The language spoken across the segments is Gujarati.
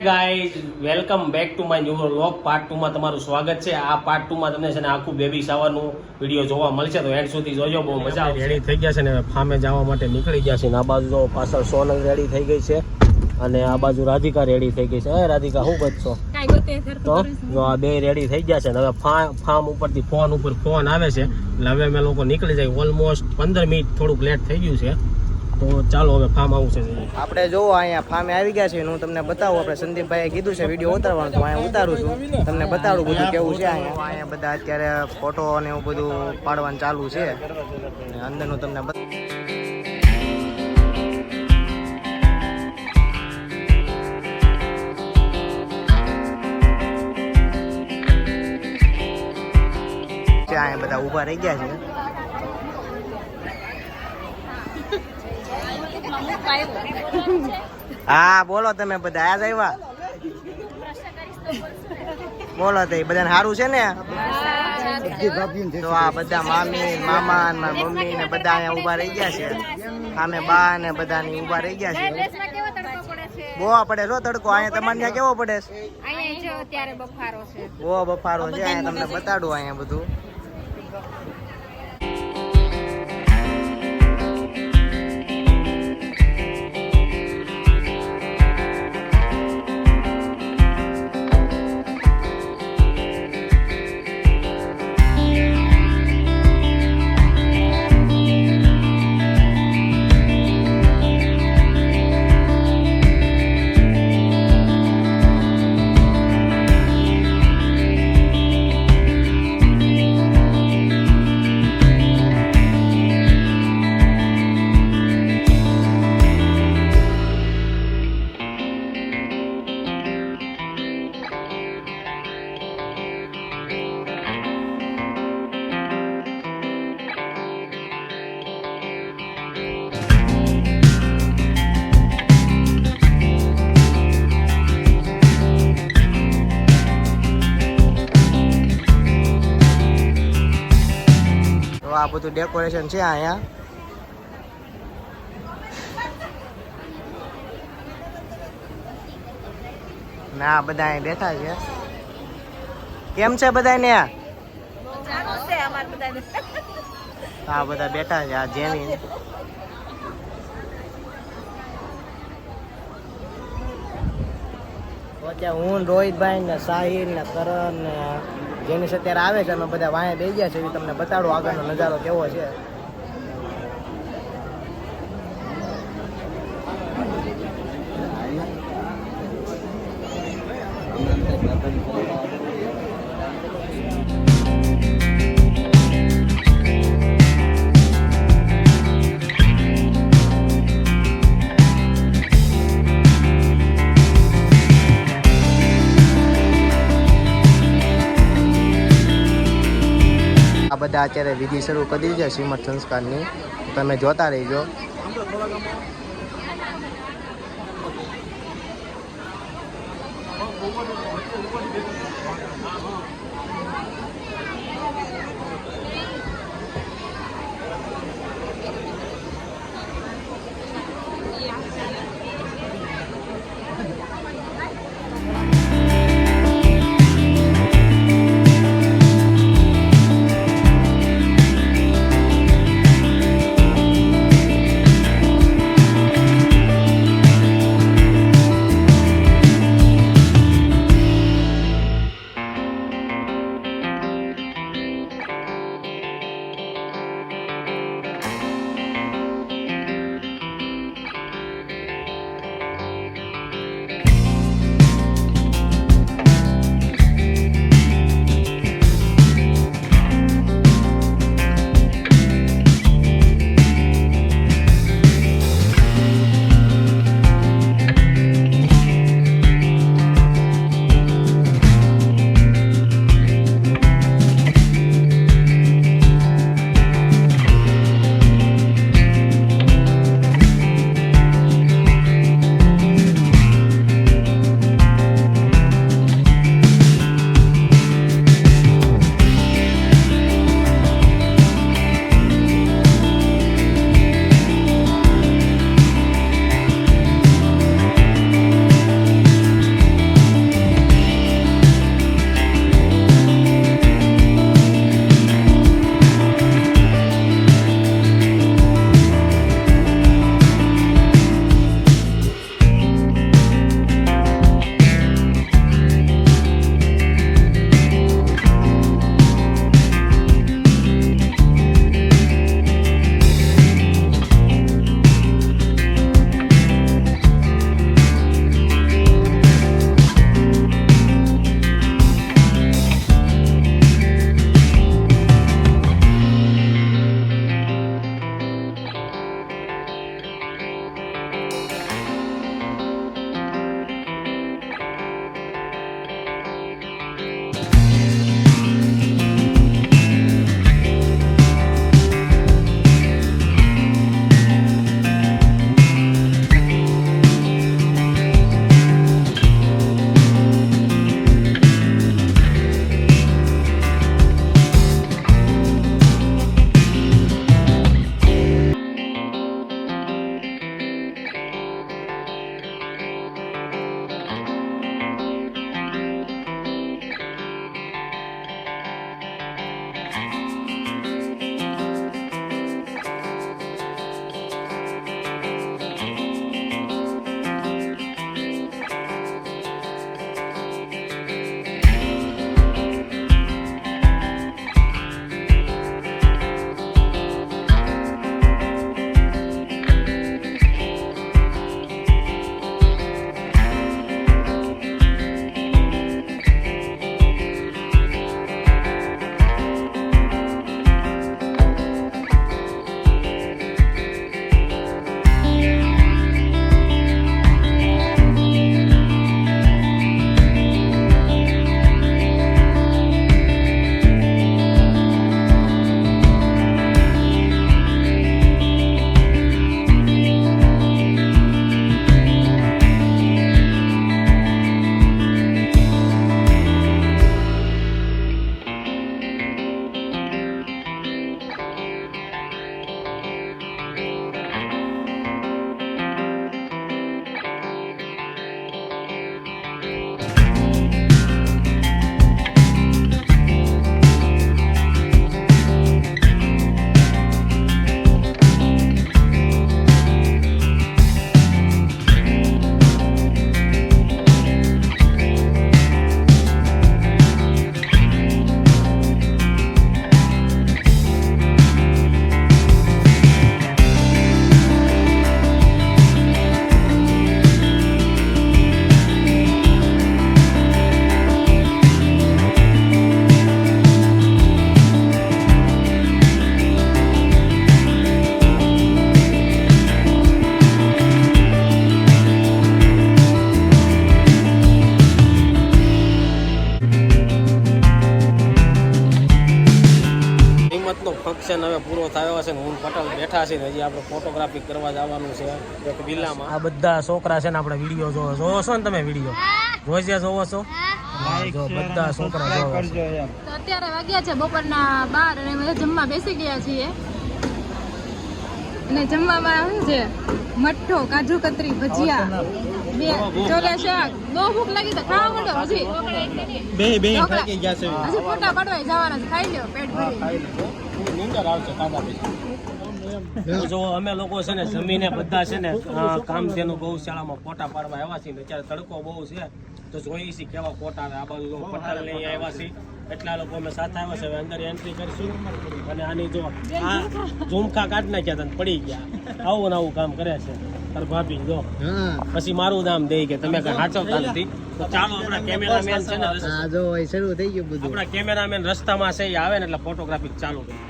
Guys welcome back to my new vlog part 2 માં તમારું સ્વાગત છે। આ પાર્ટ 2 માં તમને છે ને આખું બેબી શાવરનું વિડીયો જોવા મળશે, તો એન્ડ સુધી જોજો, બહુ મજા આવશે। રેડી થઈ ગયા છે ને ફામે જવા માટે નીકળી ગયા છે ને આ બાજુ તો પાછળ સોનલ રેડી થઈ ગઈ છે અને આ બાજુ રાધિકા રેડી થઈ ગઈ છે। એ રાધિકા શું કરશો? તો જો આ બે રેડી થઈ ગયા છે ને હવે ફાર્મ ઉપરથી ફોન ઉપર ફોન આવે છે એટલે હવે અમે લોકો નીકળી જાય। ઓલમોસ્ટ 15 મિનિટ થોડુંક લેટ થઈ ગયું છે, તો ચાલો હવે ફાર્મ હાઉસ છે આપણે જો અહીંયા ફાર્મે આવી ગયા છે। હું તમને બતાવું, આપણે સંદીપભાઈએ કીધું છે વિડીયો ઉતારવાનું, તો અહીંયા ઉતારું છું, તમને બતાડું બધું કેવું છે। અહીંયા બધા અત્યારે ફોટો અને એવું બધું પાડવાનું ચાલુ છે, અંદરનું તમને અહીંયા બધા ઊભા રહી ગયા છે। હા બોલો, તમે બધા આજ આવ્યા, બોલો તો બધાને સારું છે ને? તો આ બધા મામી મામા મારા મમ્મી ને બધા અહીંયા ઉભા રહી ગયા છે, સામે બા ને બધા ઉભા રહી ગયા છે। બહુ પડે છો તડકો અહીંયા, તમારે ત્યાં કેવો પડે છે? બહુ બફારો છે અહીંયા, તમને બતાડું અહીંયા બધું। આ બધું ડેકોરેશન છે અહીંયા, ને આ બધા અહીં બેઠા છે। કેમ છે બધાને? આ બધા બેઠા છે, આ જેની હું રોહિતભાઈ ને સાહિલ ને કરણ ને જેની અત્યારે આવે છે, અમે બધા વાંહે બેસી ગયા છે, તમને બતાડું આગળનો નજારો કેવો છે। બધા અત્યારે વિધિ શરૂ કરી છે શ્રીમદ સંસ્કારની, તમે જોતા રહીજો। દર્શન હવે પૂરો થયો છે ને હું પટેલ બેઠા છે ને હજી આપણે ફોટોગ્રાફી કરવા જવાનું છે એક વિલામાં. આ બધા છોકરા છે ને આપણે વિડીયો જોવો છો ને તમે વિડીયો રોજે જોવો છો? જો બધા છોકરા જોવો છો. તો અત્યારે વાગ્યા છે બપોરના 12 અને અમે જમવા બેસી ગયા છીએ અને જમવામાં શું છે મઠ્ઠો, કાજુ કતરી, ભજીયા, બે ચોલે શાક. બહુ ભૂખ લાગી તો ખાવા માંડો. હજી થાકી ગયા છે. હજી ફોટા પાડવા જવાના છે. ખાઈ લ્યો પેટ ભરી. નીંદર આવશે ખાધા પછી. જો અમે લોકો છે ને જમીને બધા છે ને કામધેનુ ગૌશાળામાં ફોટા પાડવા આવ્યા છીએ. અત્યારે તડકો બહુ છે તો જોઈએ છીએ કેવા ફોટા આવે. આ બાજુ પટેલ લઈ આવ્યા છીએ એટલા લોકો અમે સાથે આવ્યા છે. હવે અંદર એન્ટ્રી કરીશું અને આની જો આ ઝુમખા કાઢી નાખ્યા હતા પડી ગયા. આવું ને આવું કામ કરે છે તાર ભાભી. જો પછી મારું નામ દે કે તમે કઈ સાચવતા નથી. તો ચાલો આપણા કેમેરામેન છે ને શરૂ થઈ ગયું બધું. આપણા કેમેરામેન રસ્તામાં છે એ આવે ને એટલે ફોટોગ્રાફી ચાલુ કરી.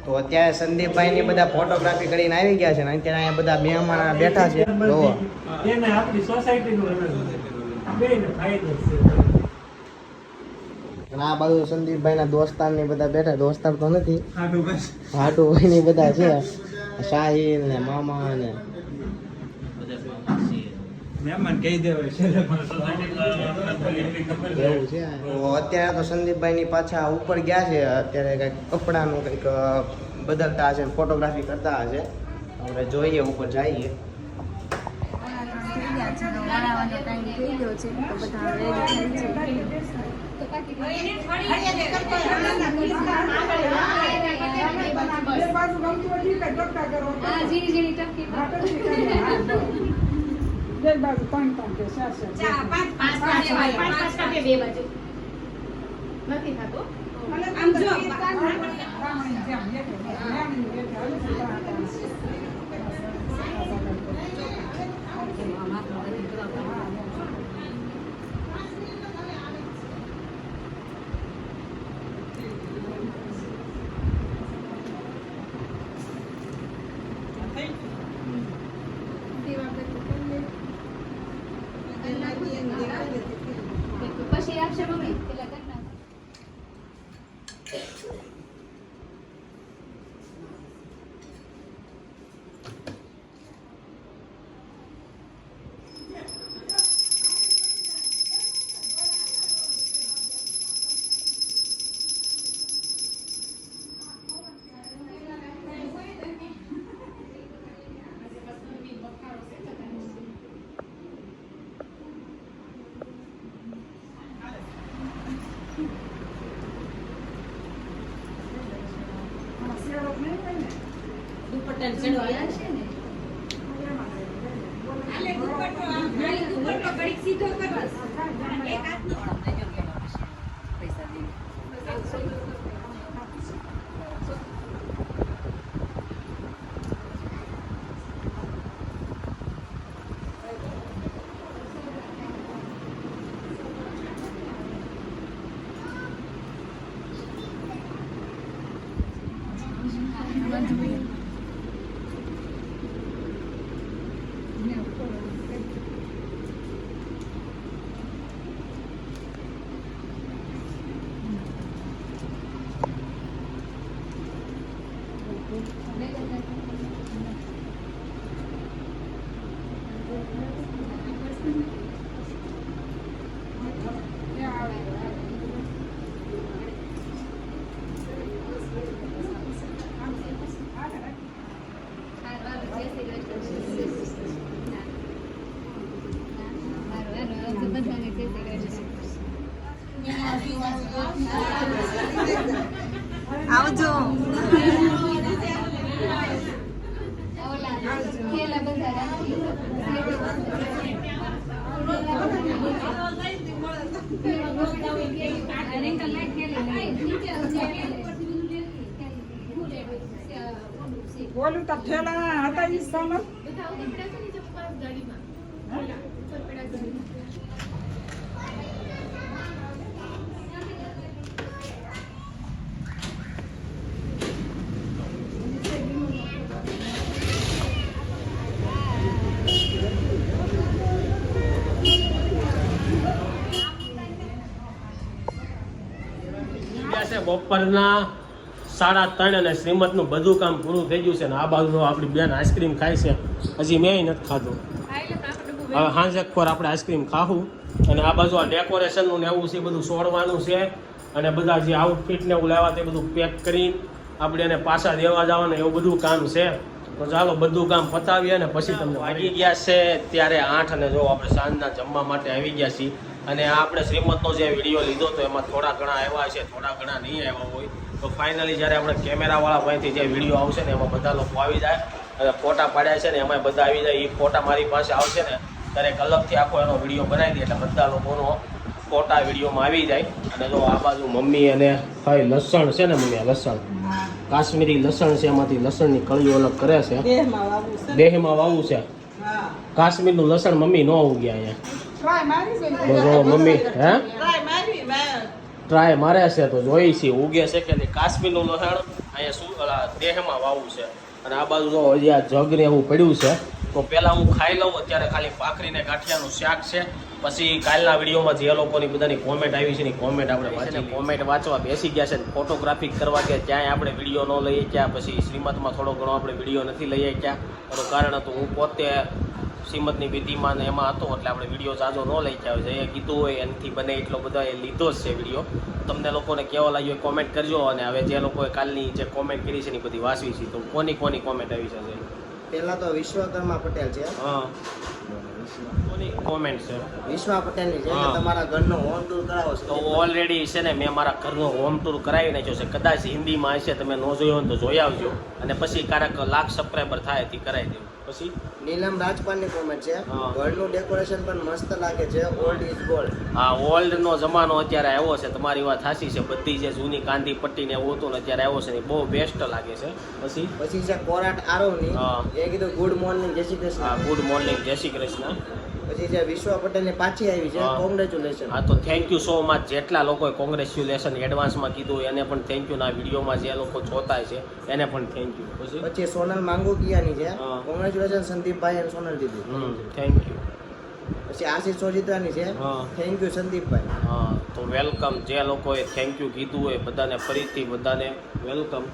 તો અત્યારે સંદીપભાઈ ની બધા ફોટોગ્રાફી કરીને આવી ગયા છે ને અત્યારે અહીંયા બધા મહેમાન બેઠા છે. જોવો એને આપણી સોસાયટીનું બેને ફાયદો છે. અને આ બાજુ સંદીપભાઈ ના દોસ્તાર ને બધા બેઠા. દોસ્તાર તો નથી, હાટુ ભાઈ ની બધા છે. સાહિલ ને મામા ને મહેમાન કહી દેવાય છે. એવું છે. તો અત્યારે તો સંદીપભાઈ ની પાછા ઉપર ગયા છે. અત્યારે કઈક કપડાનું કઈક બદલતા હશે, ફોટોગ્રાફી કરતા હશે. આપણે જોઈએ ઉપર જઈએ. પછી આપશે મમ્મી. આવજો. બોલું તો ઠેલા હતા ઈ સમય બપોરના 3:30 અને શ્રીમતનું બધું કામ પૂરું થઈ ગયું છે ને આ બાજુ આપણી બેન આઈસ્ક્રીમ ખાય છે. હજી મેં નથી ખાધું. હવે સાંજે ખોર આપણે આઈસ્ક્રીમ ખાવું. અને આ બાજુ આ ડેકોરેશનનું ને એવું છે બધું છોડવાનું છે અને બધા જે આઉટફિટ ને એવું લાવ્યા તે બધું પેક કરીને આપણે એને પાછા દેવા જવાના એવું બધું કામ છે. તો ચાલો બધું કામ પતાવીએ ને પછી તમને વાગી ગયા છે ત્યારે 8 અને જો આપણે સાંજના જમવા માટે આવી ગયા છીએ. અને આપણે શ્રીમતનો જે વિડીયો લીધો તો એમાં થોડા ઘણા આવ્યા છે, થોડા ઘણા નહીં આવ્યા હોય. તો ફાઇનલી જ્યારે આપણે કેમેરાવાળા પાસેથી જે વિડીયો આવશે ને એમાં બધા લોકો આવી જાય અને ફોટા પાડ્યા છે ને એમાં બધા આવી જાય. એ ફોટા મારી પાસે આવશે ને ત્યારે એક અલગથી આખો એનો વિડીયો બનાવી દે એટલે બધા લોકોનો ફોટા વિડીયોમાં આવી જાય. અને જો આ બાજુ મમ્મી અને ભાઈ લસણ છે ને મમ્મી લસણ કાશ્મીરી લસણ છે એમાંથી લસણની કળીઓ અલગ કરે છે. દેહમાં વાવવું છે. કાશ્મીરનું લસણ મમ્મી ન ઉગ્યા અહીંયા. જો મમ્મી હે ટ્રાય મારે છે તો જોઈ છે ઉગે છે કે નહીં. કાશ્મીરનું લસણ અહીંયા શું દેહમાં વાવવું છે. અને આ બાજુ જો હજી આ જગ ને એવું પડ્યું છે. તો પહેલાં હું ખાઈ લઉં. અત્યારે ખાલી ભાખરીને ગાંઠિયાનું શાક છે. પછી કાલના વિડીયોમાં જે લોકોની બધાની કોમેન્ટ આવી છે એની કોમેન્ટ આપણે વાંચીને કોમેન્ટ વાંચવા બેસી ગયા છે. ફોટોગ્રાફી કરવા કે ક્યાંય આપણે વિડીયો ન લઈએ ક્યાં પછી શ્રીમતમાં થોડો ઘણો આપણે વિડીયો નથી લઈએ ક્યાં એનું કારણ હતું હું પોતે શ્રીમતની વિધિમાં ને એમાં હતો એટલે આપણે વિડીયો જાજો ન લઈ ગયા હોય. જે કીધું હોય એનાથી બને એટલો બધો એ લીધો જ છે વિડીયો. તમને લોકોને કેવો લાગ્યો કોમેન્ટ કરજો. અને હવે જે લોકોએ કાલની જે કોમેન્ટ કરી છે એની બધી વાંચવી છે. તો કોની કોમેન્ટ આવી છે? પહેલા તો વિશ્વકર્મા પટેલ છે. હા કોની કોમેન્ટ છે? વિશ્વા પટેલની છે કે તમારા ઘરનો હોમ ટૂર કરાવો છો. તો ઓલરેડી છે ને મેં મારા ઘરનો હોમ ટૂર કરાવી નાખ્યો છે. કદાચ હિન્દીમાં હશે તમે ન જોયો હોય તો જોઈ આવજો. અને પછી ક્યારેક 1,00,000 સબસ્ક્રાઈબર થાય તે કરાવી દેવું. પછી નીલમ રાજપાલની કોમેન્ટ છે ઘરનું ડેકોરેશન પણ મસ્ત લાગે છે. Old is gold. હા ઓલ્ડનો જમાનો અત્યારે આવ્યો છે. તમારી વાત સાચી છે. બધી જે જૂની કાંધી પટ્ટી ને એવું હતું ને અત્યારે આવ્યો છે ને બહુ બેસ્ટ લાગે છે. પછી છે કોરાટ આરોની એ કીધું ગુડ મોર્નિંગ જય શ્રી કૃષ્ણ. હા ગુડ મોર્નિંગ જય શ્રી કૃષ્ણ. પછી જે વિશ્વા પટેલની પાછી આવી છે કોંગ્રેચ્યુલેશન. હા તો થેન્ક યુ સો મચ. જેટલા લોકોએ કોંગ્રેચ્યુલેશન એડવાન્સમાં કીધું એને પણ થેન્ક યુ. ના વિડીયોમાં જે લોકો જોતા છે એને પણ થેન્ક યુ. પછી સોનલ માંગુકિયાની છે કોંગ્રેચ્યુલેશન સંદીપભાઈ અને સોનલ દીદી. Thank you. પછી આશીષ સોજિત્રાની છે થેન્ક યુ સંદીપભાઈ. હા તો વેલકમ. જે લોકોએ થેન્ક યુ કીધું હોય બધાને ફરીથી બધાને વેલકમ.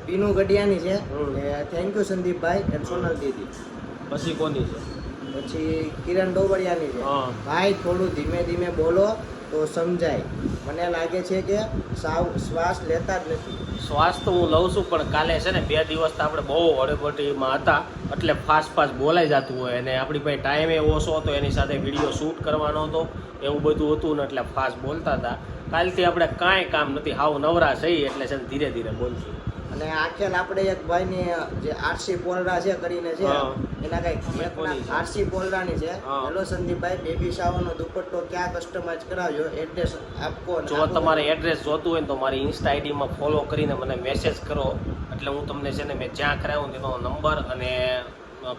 પીનુ ગઢિયાની છે થેન્ક યુ સંદીપભાઈ અને સોનલ દીદી. પછી કોની છે? પછી કિરણ ડોબરિયાની છે ભાઈ થોડું ધીમે ધીમે બોલો તો સમજાય. મને લાગે છે કે સાવ શ્વાસ લેતા જ નથી. શ્વાસ તો હું લઉં છું, પણ કાલે છે ને 2 દિવસ તો આપણે બહુ હળીપટીમાં હતા, એટલે ફાસ્ટ બોલાઈ જતું હોય અને આપણી પાસે ટાઈમે ઓછો હતો, એની સાથે વિડીયો શૂટ કરવાનો હતો, એવું બધું હતું ને એટલે ફાસ્ટ બોલતા હતા. કાલથી આપણે કાંઈ કામ નથી, હાવ નવરા થઈ એટલે છે ને ધીરે ધીરે બોલશું. અને આખેલ આપણે એક ભાઈની જે આરસી પોલરા છે કરીને છે, એના કઈ આરસી પોલરાની છે. હેલો સંદીપભાઈ, બેબી શાવરનો દુપટ્ટો ક્યાં કસ્ટમાઇઝ કરાવજો, એડ્રેસ આપો. જો તમારે એડ્રેસ જોતું હોય તો મારી ઇન્સ્ટા આઈડીમાં ફોલો કરીને મને મેસેજ કરો, એટલે હું તમને છે ને મેં જ્યાં કરાવ્યું તેનો નંબર અને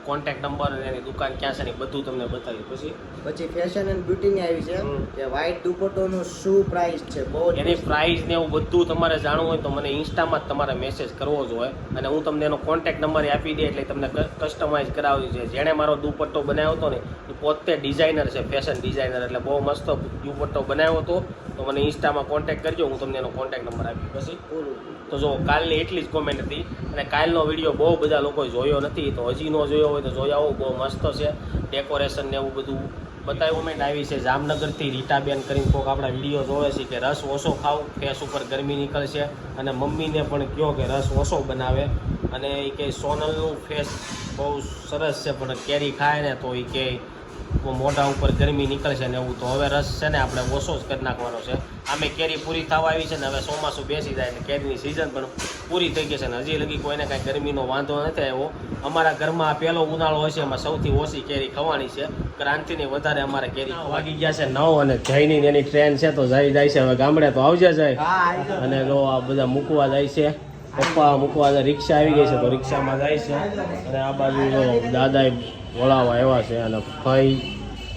કોન્ટેક્ટ નંબર અને એની દુકાન ક્યાં છે ને બધું તમને બતાવી. પછી ફેશન એન્ડ બ્યુટીની આવી છે કે વ્હાઈટ દુપટ્ટોનું શું પ્રાઇસ છે, બહુ એની પ્રાઇસ ને એવું બધું તમારે જાણવું હોય તો મને ઇન્સ્ટામાં જ તમારે મેસેજ કરવો જોઈએ, અને હું તમને એનો કોન્ટેક્ટ નંબર આપી દે, એટલે તમને કસ્ટમાઇઝ કરાવી છે. જેણે મારો દુપટ્ટો બનાવ્યો હતો ને એ પોતે ડિઝાઇનર છે, ફેશન ડિઝાઇનર, એટલે બહુ મસ્ત દુપટ્ટો બનાવ્યો હતો. તો મને ઇન્સ્ટામાં કોન્ટેક્ટ કરજો, હું તમને એનો કોન્ટેક્ટ નંબર આપી. પછી પૂરું. તો જો કાલની એટલી જ કોમેન્ટ હતી, અને કાલનો વિડીયો બહુ બધા લોકોએ જોયો નથી, તો હજી ન જોયો હોય તો જોઈ આવો, બહુ મસ્ત છે. ડેકોરેશન ને એવું બધું બતાવ્યું. કોમેન્ટ આવી છે જામનગરથી રીટાબેન કરીને કોઈક આપણા વિડીયો જોવે છે કે રસ ઓછો ખાવ, ફેસ ઉપર ગરમી નીકળશે, અને મમ્મીને પણ કહો કે રસ ઓછો બનાવે. અને એ કે સોનલનું ફેસ બહુ સરસ છે, પણ કેરી ખાય ને તો એ કે મોઢા ઉપર ગરમી નીકળશે ને એવું. તો હવે રસ છે ને આપણે ઓછો જ કરી નાખવાનો છે. આમે કેરી પૂરી થવા આવી છે ને, હવે ચોમાસું બેસી જાય એટલે કેરીની સિઝન પણ પૂરી થઈ ગઈ છે ને હજી લગી કોઈને કાંઈ ગરમીનો વાંધો નથી આવ્યો. અમારા ઘરમાં આ પહેલો ઉનાળો હશે, એમાં સૌથી ઓછી કેરી ખવાની છે, ક્રાંતિની વધારે અમારે કેરી. વાગી ગયા છે 9 અને જયની એની ટ્રેન છે, તો જાય છે હવે ગામડે. તો આવજે જાય. અને લો આ બધા મૂકવા જાય છે, પપ્પા મૂકવા રિક્ષા આવી ગઈ છે, તો રિક્ષામાં જાય છે. અને આ બાજુ દાદા વળાવવા આવ્યા છે, અને ભાઈ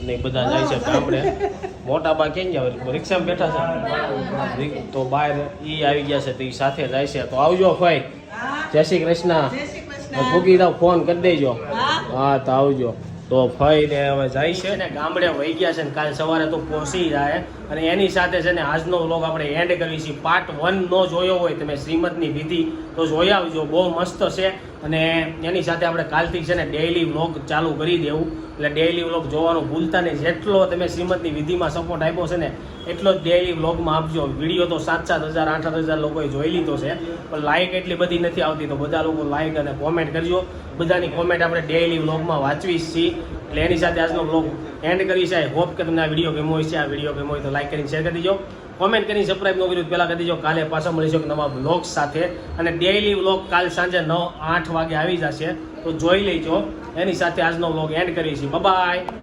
અને બધા જાય છે ગામડે. મોટા બા કેમ ગયા રિક્ષામાં બેઠા છે, તો બહાર એ આવી ગયા છે, તો એ સાથે જાય છે. તો આવજો ભાઈ, જય શ્રી કૃષ્ણ. ભૂકી દો, ફોન કરી દેજો. હા તો આવજો. તો ભાઈ ને હવે જાય છે ને ગામડે વહી ગયા છે ને કાલ સવારે તો પહોંચી જાય. અને એની સાથે છે ને આજનો વ્લોગ આપણે એન્ડ કરીએ છીએ. પાર્ટ 1 નો જોયો હોય તમે શ્રીમદની વિધિ તો જોઈ આવજો, બહુ મસ્ત છે. અને એની સાથે આપણે કાલથી છે ને ડેઇલી વ્લોગ ચાલુ કરી દેવું, એટલે ડેઇલી વ્લોગ જોવાનું ભૂલતા નહીં. જેટલો તમે શ્રીમદની વિધિમાં સપોર્ટ આપ્યો છે ને એટલો જ ડેઇલી વ્લોગમાં આપજો. વિડીયો તો 7,000 8,000 લોકોએ જોઈ લીધો છે, પણ લાઇક એટલી બધી નથી આવતી, તો બધા લોકો લાઇક અને કોમેન્ટ કરજો. બધાની કોમેન્ટ આપણે ડેઇલી વ્લોગમાં વાંચવી છીએ. એટલે એની સાથે આજનો વ્લોગ એન્ડ કરી છે. હોપ કે તમને આ વિડીયો ગમ્યો હોય છે. આ વિડીયો ગમ્યો હોય તો લાઈક કરીને શેર કરી દેજો, કોમેન્ટ કરીને સબસ્ક્રાઈબ ન કર્યું પહેલાં કરી દેજો. કાલે પાછા મળીશું એક નવા વ્લોગ સાથે, અને ડેઇલી વ્લોગ કાલ સાંજે 9-8 વાગે આવી જશે, તો જોઈ લેજો. એની સાથે આજનો વ્લોગ એન્ડ કરીએ છીએ. બાય.